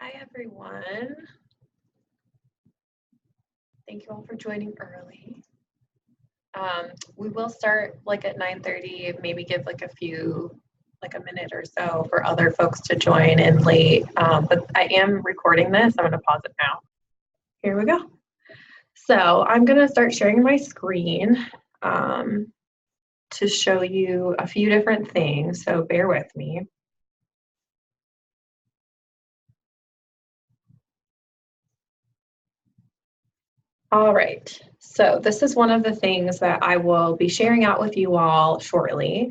Hi, everyone. Thank you all for joining early. We will start like at 9:30, maybe give like a minute or so for other folks to join in late. But I am recording this. I'm going to pause it now. Here we go. So I'm going to start sharing my screen to show you a few different things. So bear with me. All right, so this is one of the things that I will be sharing out with you all shortly.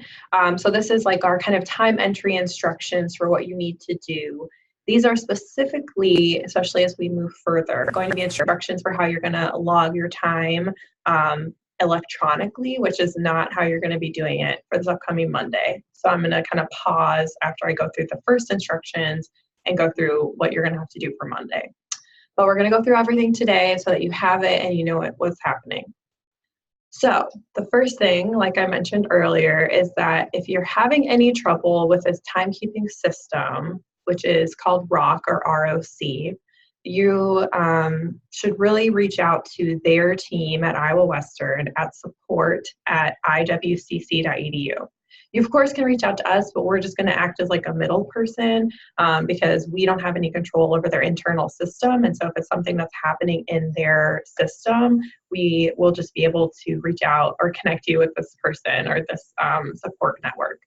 So this is like our kind of time entry instructions for what you need to do. These are specifically, especially as we move further, going to be instructions for how you're going to log your time electronically, which is not how you're going to be doing it for this upcoming Monday. So I'm going to kind of pause after I go through the first instructions and go through what you're going to have to do for Monday. But we're going to go through everything today so that you have it and you know what's happening. So the first thing, like I mentioned earlier, is that if you're having any trouble with this timekeeping system, which is called ROC or ROC, you should really reach out to their team at Iowa Western at support@iwcc.edu. You, of course, can reach out to us, but we're just going to act as like a middle person because we don't have any control over their internal system. And so if it's something that's happening in their system, we will just be able to reach out or connect you with this person or this support network.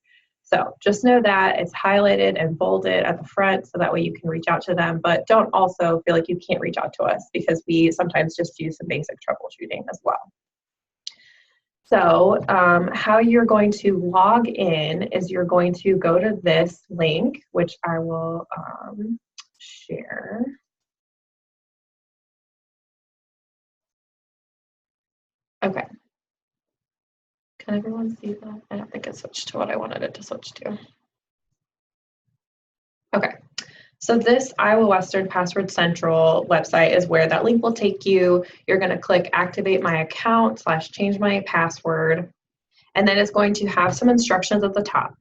So just know that it's highlighted and bolded at the front so that way you can reach out to them, but don't also feel like you can't reach out to us because we sometimes just do some basic troubleshooting as well. So how you're going to log in is you're going to go to this link, which I will share. Okay. Can everyone see that? I don't think it switched to what I wanted it to switch to. Okay. So this Iowa Western Password Central website is where that link will take you. You're going to click Activate My Account / Change My Password. And then it's going to have some instructions at the top.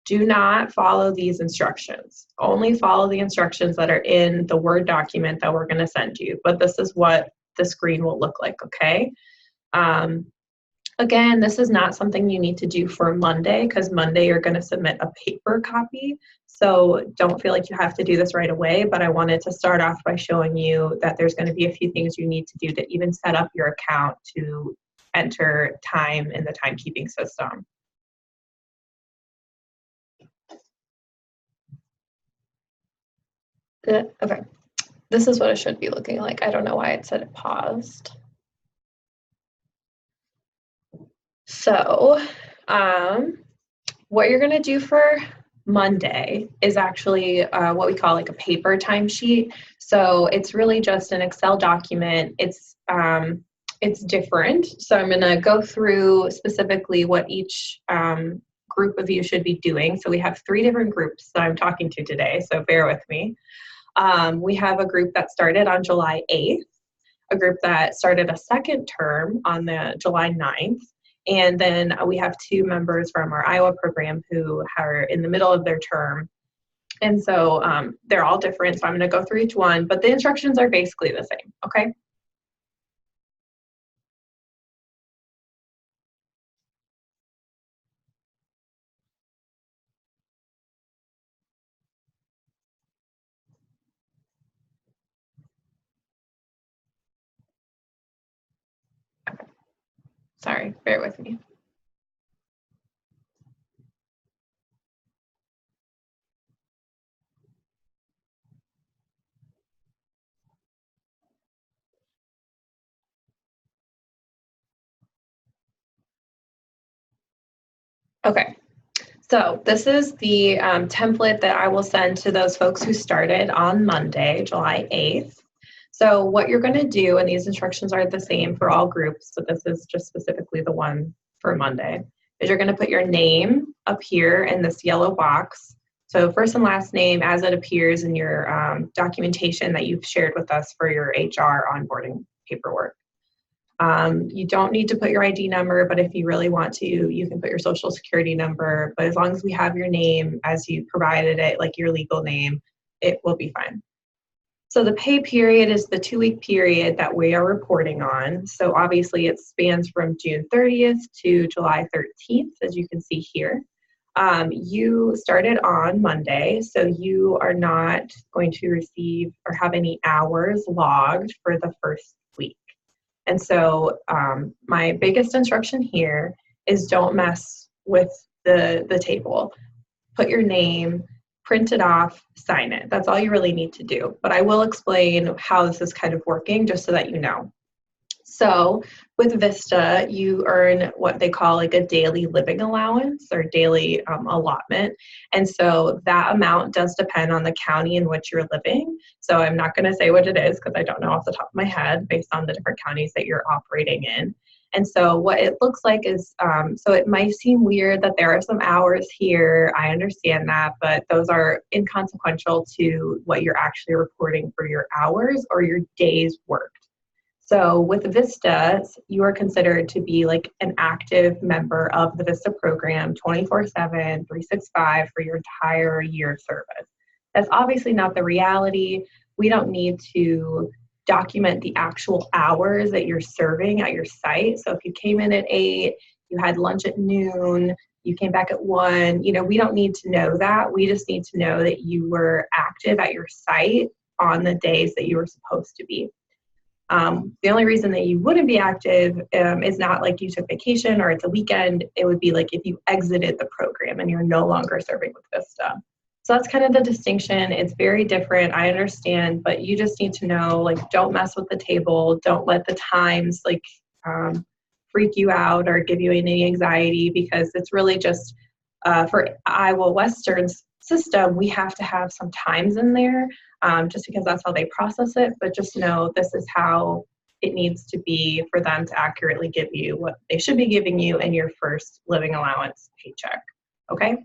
Do not follow these instructions. Only follow the instructions that are in the Word document that we're going to send you. But this is what the screen will look like, okay? Again, this is not something you need to do for Monday because Monday you're going to submit a paper copy. So don't feel like you have to do this right away, but I wanted to start off by showing you that there's going to be a few things you need to do to even set up your account to enter time in the timekeeping system. Okay, this is what it should be looking like. I don't know why it said it paused. So what you're going to do for Monday is actually what we call like a paper timesheet. So it's really just an Excel document. It's different. So I'm going to go through specifically what each group of you should be doing. So we have 3 different groups that I'm talking to today, so bear with me. We have a group that started on July 8th, a group that started a second term on the July 9th, and then we have 2 members from our Iowa program who are in the middle of their term. And so they're all different, so I'm going to go through each one, but the instructions are basically the same, okay? Sorry, bear with me. Okay, so this is the template that I will send to those folks who started on Monday, July 8th. So what you're going to do, and these instructions are the same for all groups, so this is just specifically the one for Monday, is you're going to put your name up here in this yellow box. So first and last name as it appears in your documentation that you've shared with us for your HR onboarding paperwork. You don't need to put your ID number, but if you really want to, you can put your social security number. But as long as we have your name as you provided it, like your legal name, it will be fine. So the pay period is the 2-week period that we are reporting on. So obviously it spans from June 30th to July 13th, as you can see here. You started on Monday, so you are not going to receive or have any hours logged for the first week. And so my biggest instruction here is don't mess with the table. Put your name, print it off, sign it. That's all you really need to do. But I will explain how this is kind of working just so that you know. So with VISTA, you earn what they call like a daily living allowance or daily allotment. And so that amount does depend on the county in which you're living. So I'm not going to say what it is because I don't know off the top of my head based on the different counties that you're operating in. And so what it looks like is, so it might seem weird that there are some hours here. I understand that, but those are inconsequential to what you're actually reporting for your hours or your days worked. So with VISTA, you are considered to be like an active member of the VISTA program 24/7, 365 for your entire year of service. That's obviously not the reality. We don't need to document the actual hours that you're serving at your site. So if you came in at 8, you had lunch at noon, you came back at 1, we don't need to know that. We just need to know that you were active at your site on the days that you were supposed to be. The only reason that you wouldn't be active is not like you took vacation or it's a weekend. It would be like if you exited the program and you're no longer serving with VISTA. So that's kind of the distinction. It's very different. I understand, but you just need to know, like, don't mess with the table. Don't let the times freak you out or give you any anxiety, because it's really just for Iowa Western's system, we have to have some times in there just because that's how they process it. But just know this is how it needs to be for them to accurately give you what they should be giving you in your first living allowance paycheck. Okay?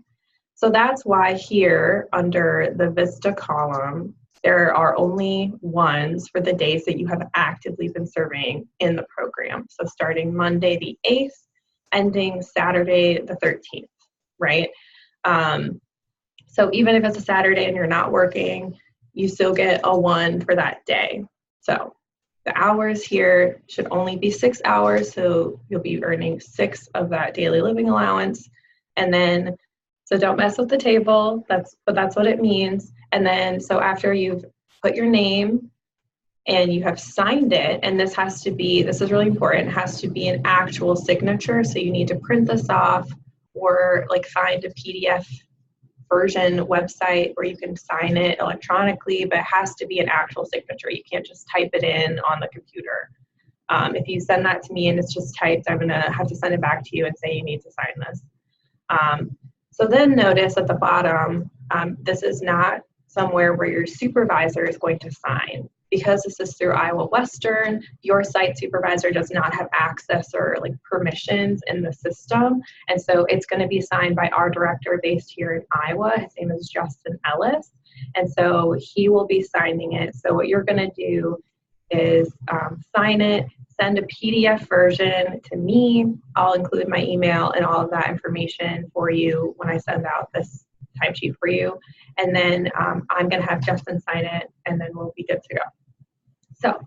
So that's why here under the VISTA column, there are only ones for the days that you have actively been serving in the program. So starting Monday the 8th, ending Saturday the 13th, right? So even if it's a Saturday and you're not working, you still get a 1 for that day. So the hours here should only be 6 hours, so you'll be earning 6 of that daily living allowance. And then, so don't mess with the table, that's what it means. And then, so after you've put your name and you have signed it, and this is really important, it has to be an actual signature, so you need to print this off or like find a PDF version website where you can sign it electronically, but it has to be an actual signature. You can't just type it in on the computer. If you send that to me and it's just typed, I'm gonna have to send it back to you and say you need to sign this. So then notice at the bottom, this is not somewhere where your supervisor is going to sign. Because this is through Iowa Western, your site supervisor does not have access or like permissions in the system. And so it's going to be signed by our director based here in Iowa. His name is Justin Ellis. And so he will be signing it. So what you're going to do is sign it, send a PDF version to me. I'll include my email and all of that information for you when I send out this timesheet for you. And then I'm going to have Justin sign it, and then we'll be good to go. So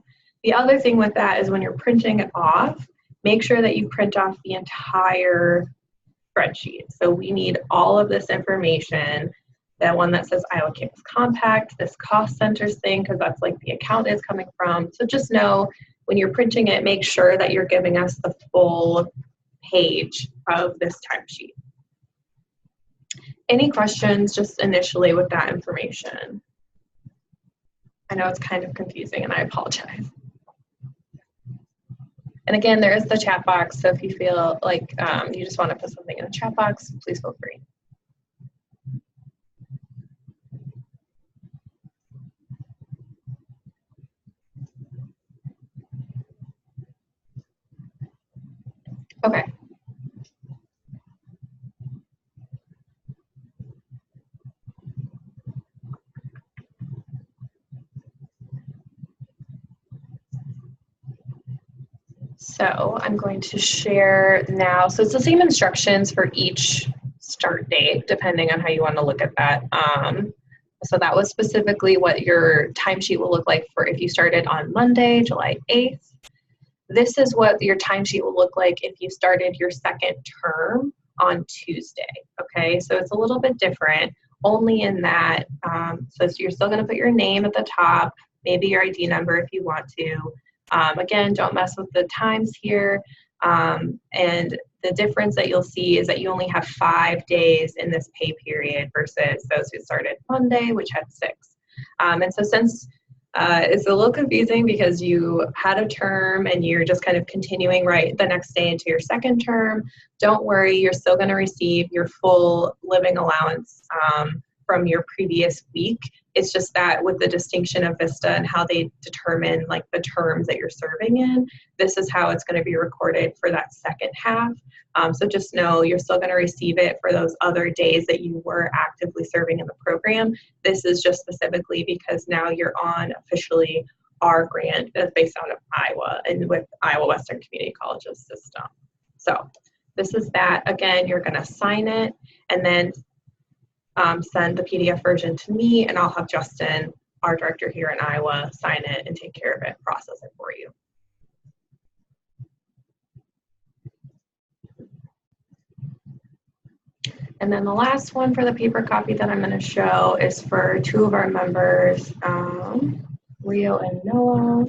the other thing with that is when you're printing it off, make sure that you print off the entire spreadsheet. So we need all of this information, the one that says Iowa Campus Compact, this cost centers thing, because that's like the account is coming from. So just know when you're printing it, make sure that you're giving us the full page of this timesheet. Any questions just initially with that information? I know it's kind of confusing and I apologize. And again, there is the chat box, so if you feel like you just want to put something in the chat box, please feel free. Okay. So I'm going to share now. So it's the same instructions for each start date, depending on how you want to look at that. So that was specifically what your timesheet will look like for if you started on Monday, July 8th. This is what your timesheet will look like if you started your second term on Tuesday, okay? So it's a little bit different, only in that, so you're still gonna put your name at the top, maybe your ID number if you want to. Again, don't mess with the times here. And the difference that you'll see is that you only have 5 days in this pay period versus those who started Monday, which had 6. And so since it's a little confusing because you had a term and you're just kind of continuing right the next day into your second term, don't worry, you're still going to receive your full living allowance from your previous week. It's just that with the distinction of VISTA and how they determine like the terms that you're serving in, this is how it's going to be recorded for that second half. So just know you're still going to receive it for those other days that you were actively serving in the program. This is just specifically because now you're on officially our grant that's based out of Iowa and with Iowa Western Community College's system. So this is that. Again, you're going to sign it and then send the PDF version to me, and I'll have Justin, our director here in Iowa, sign it and take care of it, process it for you. And then the last one for the paper copy that I'm going to show is for 2 of our members, Rio and Noah.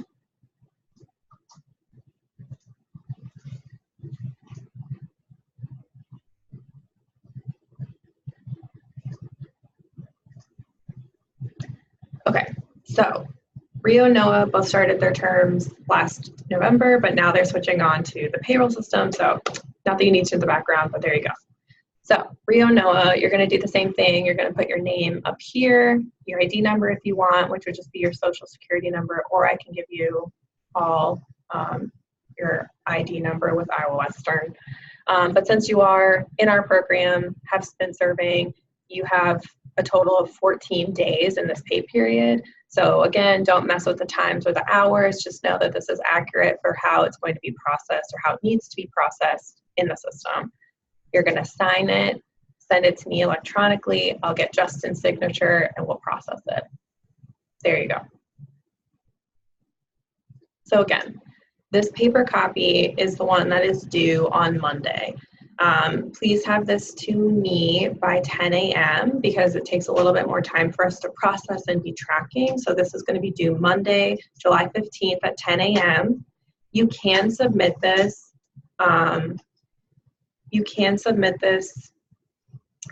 Okay, so Rio and Noah both started their terms last November, but now they're switching on to the payroll system. So not that you need to in the background, but there you go. So Rio and Noah, you're going to do the same thing. You're going to put your name up here, your ID number if you want, which would just be your social security number, or I can give you all your ID number with Iowa Western. But since you are in our program, have been serving, you have a total of 14 days in this pay period. So again, don't mess with the times or the hours. Just know that this is accurate for how it's going to be processed or how it needs to be processed in the system. You're going to sign it, send it to me electronically. I'll get Justin's signature and we'll process it. There you go. So again, this paper copy is the one that is due on Monday. Please have this to me by 10 a.m. because it takes a little bit more time for us to process and be tracking. So this is going to be due Monday, July 15th at 10 a.m. You can submit this.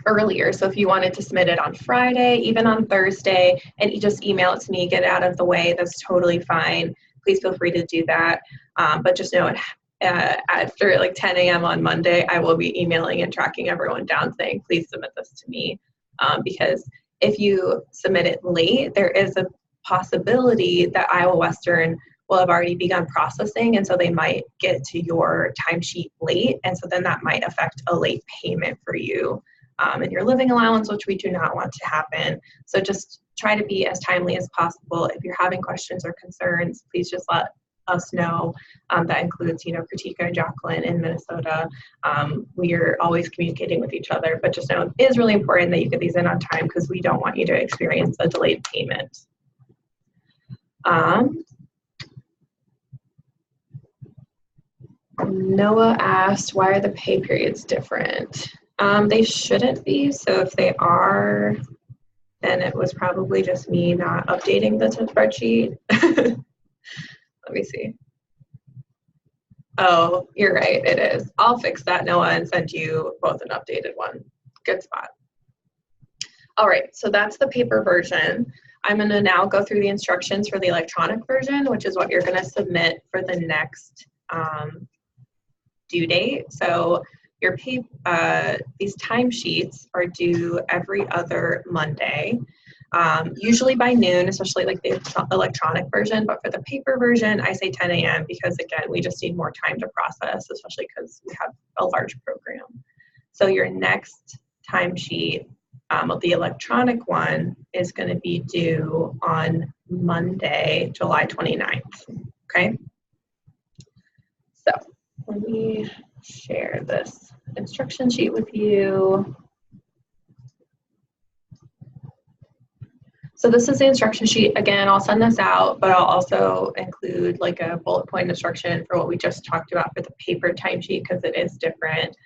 Earlier. So if you wanted to submit it on Friday, even on Thursday, and you just email it to me, get it out of the way, that's totally fine. Please feel free to do that. But just know it. After like 10 a.m. on Monday, I will be emailing and tracking everyone down saying, please submit this to me. Because if you submit it late, there is a possibility that Iowa Western will have already begun processing, and so they might get to your timesheet late, and so then that might affect a late payment for you and your living allowance, which we do not want to happen. So just try to be as timely as possible. If you're having questions or concerns, please just let us know. That includes, Kritika and Jacqueline in Minnesota. We are always communicating with each other, but just know it is really important that you get these in on time because we don't want you to experience a delayed payment. Noah asked, why are the pay periods different? They shouldn't be, so if they are, then it was probably just me not updating the spreadsheet. Let me see. Oh, you're right, it is. I'll fix that, Noah, and send you both an updated one. Good spot. All right, so that's the paper version. I'm going to now go through the instructions for the electronic version, which is what you're going to submit for the next due date. So your these timesheets are due every other Monday, usually by noon, especially like the electronic version. But for the paper version, I say 10 a.m. because, again, we just need more time to process, especially because we have a large program. So your next timesheet, the electronic one, is going to be due on Monday, July 29th. Okay? So let me share this instruction sheet with you. So this is the instruction sheet. Again, I'll send this out, but I'll also include like a bullet point instruction for what we just talked about for the paper timesheet because it is different.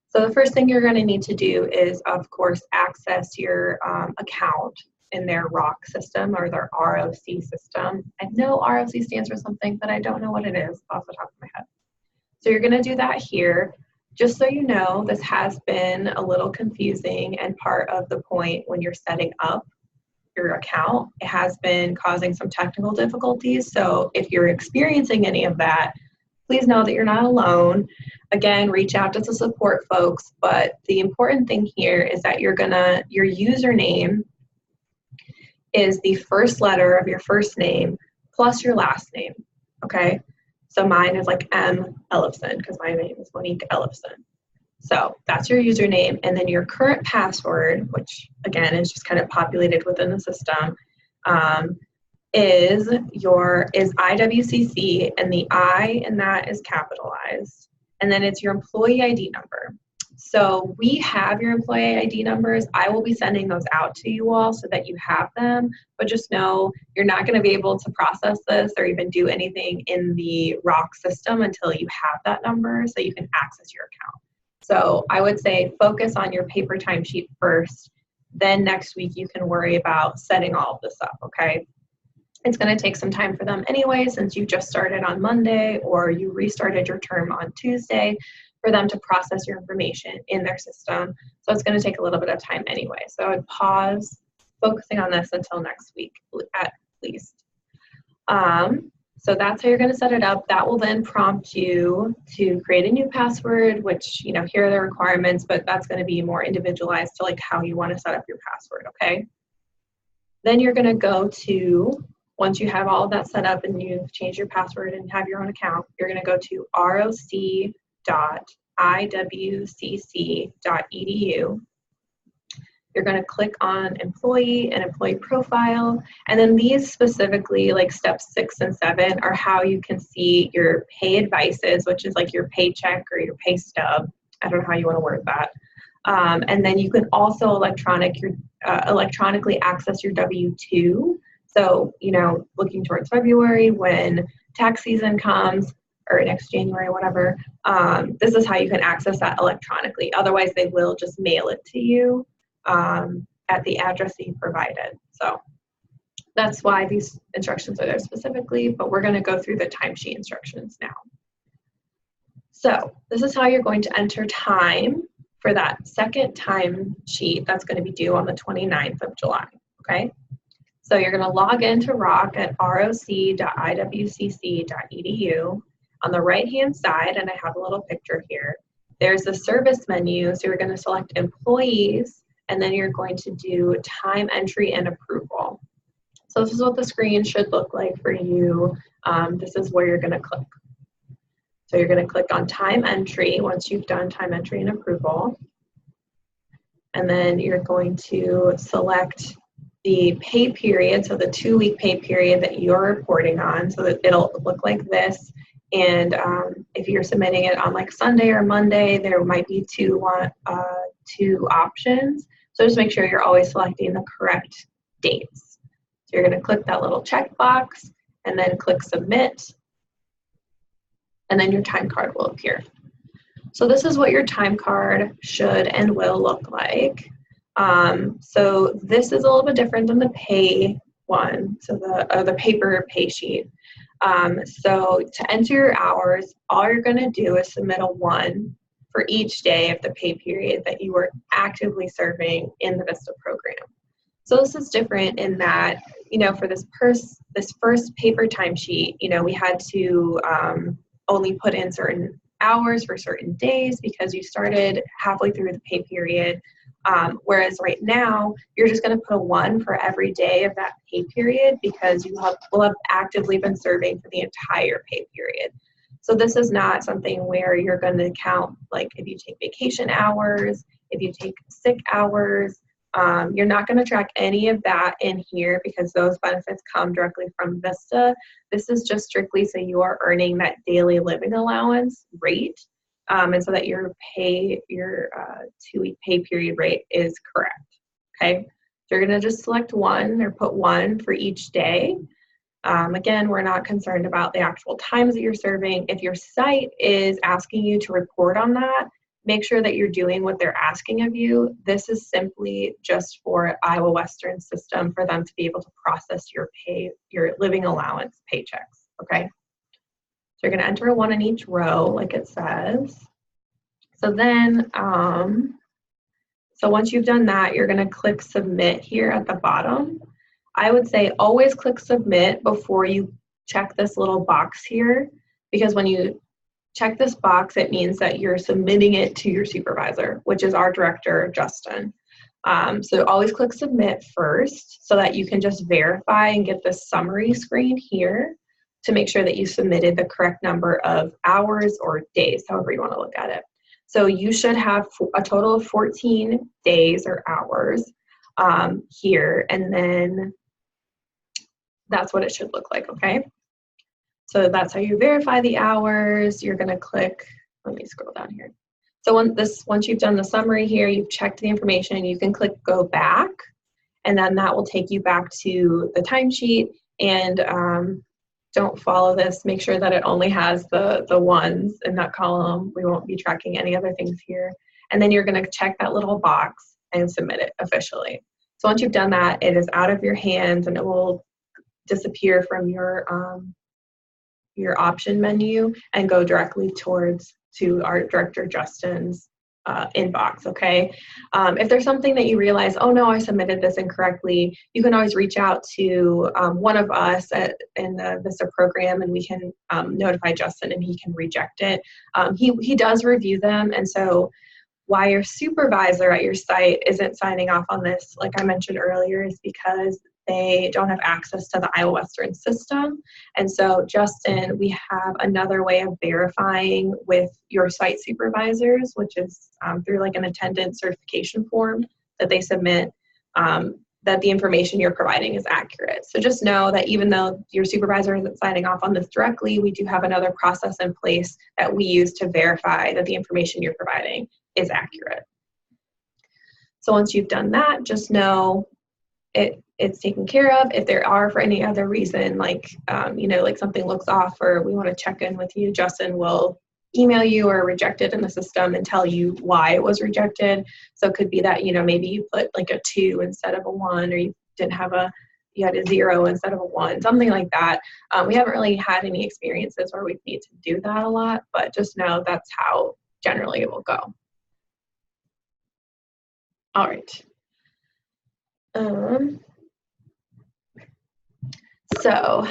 So the first thing you're going to need to do is, of course, access your account in their ROC system or their ROC system. I know ROC stands for something, but I don't know what it is off the top of my head. So you're going to do that here. Just so you know, this has been a little confusing and part of the point when you're setting up your account. It has been causing some technical difficulties. So if you're experiencing any of that, please know that you're not alone. Again, reach out to the support folks, but the important thing here is that your username is the first letter of your first name plus your last name, okay? So mine is like M. Ellefson because my name is Monique Ellefson. So that's your username, and then your current password, which again is just kind of populated within the system, is IWCC, and the I in that is capitalized, and then it's your employee ID number. So we have your employee ID numbers. I will be sending those out to you all so that you have them, but just know you're not going to be able to process this or even do anything in the ROC system until you have that number so you can access your account. So I would say focus on your paper timesheet first, then next week you can worry about setting all of this up, okay? It's going to take some time for them anyway since you just started on Monday or you restarted your term on Tuesday for them to process your information in their system. So it's going to take a little bit of time anyway. So I would pause focusing on this until next week at least. So that's how you're going to set it up. That will then prompt you to create a new password, which, you know, here are the requirements, but that's going to be more individualized to like how you want to set up your password, okay? Then you're going to go to, once you have all of that set up and you've changed your password and have your own account, you're going to go to roc.iwcc.edu. You're going to click on employee and employee profile. And then these specifically, like steps 6 and 7, are how you can see your pay advices, which is like your paycheck or your pay stub. I don't know how you want to word that. And then you can also electronically access your W-2. So, you know, looking towards February when tax season comes, or next January, whatever, this is how you can access that electronically. Otherwise, they will just mail it to you at the address that you provided. So that's why these instructions are there specifically, but we're going to go through the timesheet instructions now. So this is how you're going to enter time for that second timesheet that's going to be due on the 29th of July, okay? So you're going to log into ROC at roc.iwcc.edu. On the right-hand side, and I have a little picture here, there's a service menu. So you're going to select employees, and then you're going to do time entry and approval. So this is what the screen should look like for you. This is where you're going to click. So you're going to click on time entry once you've done time entry and approval. And then you're going to select the pay period, so the 2-week pay period that you're reporting on, so that it'll look like this. And if you're submitting it on like Sunday or Monday, there might be two options. So just make sure you're always selecting the correct dates. So you're going to click that little checkbox and then click submit. And then your time card will appear. So this is what your time card should and will look like. So this is a little bit different than the pay one, so the paper pay sheet. So to enter your hours, all you're going to do is submit a 1 for each day of the pay period that you were actively serving in the VISTA program. So this is different in that, you know, for this first paper timesheet, you know, we had to only put in certain hours for certain days because you started halfway through the pay period. Whereas right now, you're just going to put a 1 for every day of that pay period because you will have actively been serving for the entire pay period. So this is not something where you're going to count, like if you take vacation hours, if you take sick hours, you're not going to track any of that in here because those benefits come directly from VISTA. This is just strictly so you are earning that daily living allowance rate. And so that your 2-week pay period rate is correct, okay? you're going to just select one or put one for each day. Again, we're not concerned about the actual times that you're serving. If your site is asking you to report on that, make sure that you're doing what they're asking of you. This is simply just for Iowa Western system for them to be able to process your living allowance paychecks, okay? So you're going to enter a 1 in each row like it says. So then, so once you've done that, you're going to click submit here at the bottom. I would say always click submit before you check this little box here, because when you check this box, it means that you're submitting it to your supervisor, which is our director, Justin. So always click submit first so that you can just verify and get this summary screen here to make sure that you submitted the correct number of hours or days, however you want to look at it. So you should have a total of 14 days or hours here, and then that's what it should look like, okay? So that's how you verify the hours. You're gonna click, let me scroll down here. So once you've done the summary here, you've checked the information, you can click go back, and then that will take you back to the timesheet. And don't follow this, make sure that it only has the ones in that column. We won't be tracking any other things here. And then you're gonna check that little box and submit it officially. So once you've done that, it is out of your hands and it will disappear from your option menu and go directly to our director Justin's inbox, okay? If there's something that you realize, oh no, I submitted this incorrectly, you can always reach out to one of us in the VISTA program, and we can notify Justin and he can reject it. He does review them, and so why your supervisor at your site isn't signing off on this, like I mentioned earlier, is because they don't have access to the Iowa Western system. And so, Justin, we have another way of verifying with your site supervisors, which is through like an attendance certification form that they submit, that the information you're providing is accurate. So just know that even though your supervisor isn't signing off on this directly, we do have another process in place that we use to verify that the information you're providing is accurate. So once you've done that, just know it's taken care of. If there are for any other reason, like like something looks off or we want to check in with you, Justin will email you or reject it in the system and tell you why it was rejected. So it could be that maybe you put like a 2 instead of a 1, or you had a 0 instead of a 1, something like that. We haven't really had any experiences where we need to do that a lot, but just know that's how generally it will go. All right. So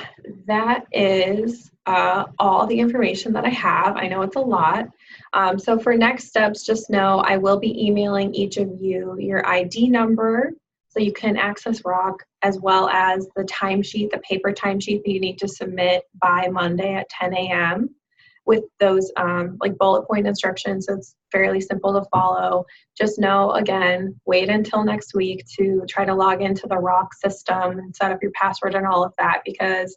that is all the information that I have. I know it's a lot. So for next steps, just know I will be emailing each of you your ID number so you can access ROC, as well as the timesheet, the paper timesheet that you need to submit by Monday at 10 a.m. with those like bullet point instructions. So it's fairly simple to follow. Just know, again, wait until next week to try to log into the ROC system and set up your password and all of that, because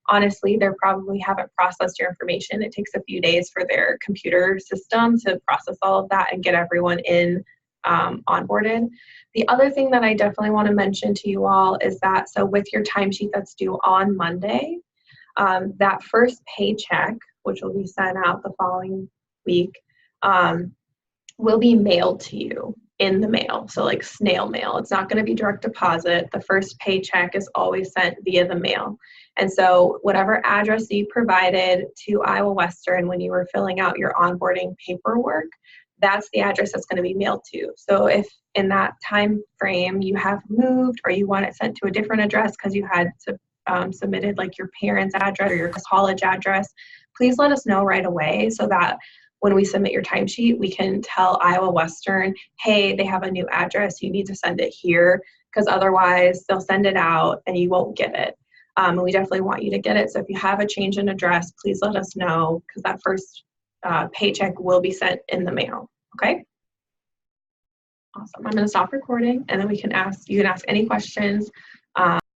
honestly, they probably haven't processed your information. It takes a few days for their computer system to process all of that and get everyone in onboarded. The other thing that I definitely want to mention to you all is that, so with your timesheet that's due on Monday, that first paycheck, which will be sent out the following week, will be mailed to you in the mail. So like snail mail. It's not going to be direct deposit. The first paycheck is always sent via the mail. And so whatever address you provided to Iowa Western when you were filling out your onboarding paperwork, that's the address that's going to be mailed to. So if in that time frame you have moved or you want it sent to a different address because you had submitted like your parents' address or your college address, please let us know right away so that when we submit your timesheet, we can tell Iowa Western, hey, they have a new address, you need to send it here, because otherwise they'll send it out and you won't get it. And we definitely want you to get it. So if you have a change in address, please let us know, because that first paycheck will be sent in the mail, okay? Awesome, I'm gonna stop recording and then you can ask any questions.